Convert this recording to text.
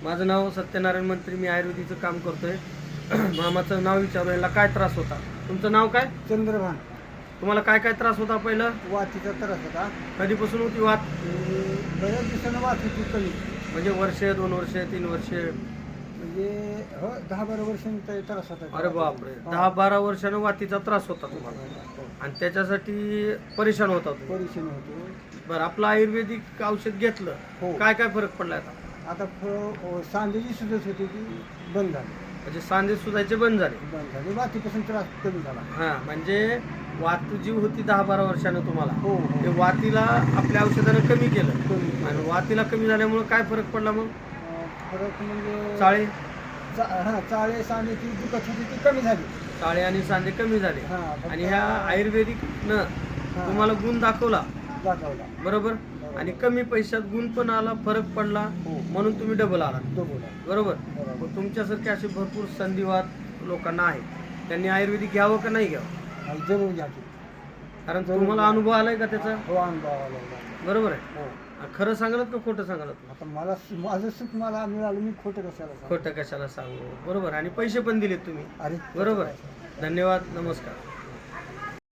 माझं नाव सत्यनारायण मंत्री, मी आयुर्वेदिकचं काम करतोय. मामाचं नाव विचारू, याला काय त्रास होता? तुमचं नाव काय? चंद्रभान. तुम्हाला काय काय त्रास होता? पहिलं वातीचा त्रास होता. कधीपासून होती वात? बऱ्याच दिवसानं वात होती कमी. म्हणजे वर्ष, 2 वर्ष, 3 वर्ष? म्हणजे हो 10-12 वर्षांचा त्रास होता. अरे बापरे, 10-12 वर्षानं वातीचा त्रास होता तुम्हाला, आणि त्याच्यासाठी परेशान होता तुम्ही. परेशान होतो. बरं, आपलं आयुर्वेदिक औषध घेतलं, हो. काय काय फरक पडला आता? आता सांधेची सुजत होती ती बंद झाली. म्हणजे सांधे सुजायचे बंद झाले. वातीपासून त्रास कमी झाला. हां, म्हणजे वात जी होती 10-12 वर्षानं तुम्हाला, हो हो. ते वातीला आपल्या औषधानं कमी केलं, कमी. आणि वातीला कमी झाल्यामुळे काय फरक पडला मग? फरक म्हणजे चाळे चाळे सांधेची दुखत होती ती कमी झाली. चाळे आणि सांधे कमी झाले. हां, फक्त आणि ह्या आयुर्वेदिकनं तुम्हाला गुण दाखवला, दाखवला. बरोबर, आणि कमी पैशात गुण पण आला, फरक पडला, हो. म्हणून तुम्ही डबल आला, बरोबर. बरोबर. बरोबर. मग तुमच्यासारखे असे भरपूर संधिवात लोकांना आहेत, त्यांनी आयुर्वेदिक घ्यावं का नाही घ्यावं? आणि जरूर घ्यायची. कारण तुम्हाला अनुभव आलाय का त्याचा? हो, अनुभव आला. बरोबर आहे. हो. खरं सांगलात का खोटं सांगलात? आता माझं सुख मला मिळालं, मी खोटं कशाला सांगू? खोटं कशाला सांगू, बरोबर. आणि पैसे पण दिलेत तुम्ही, अरे बरोबर आहे. धन्यवाद, नमस्कार.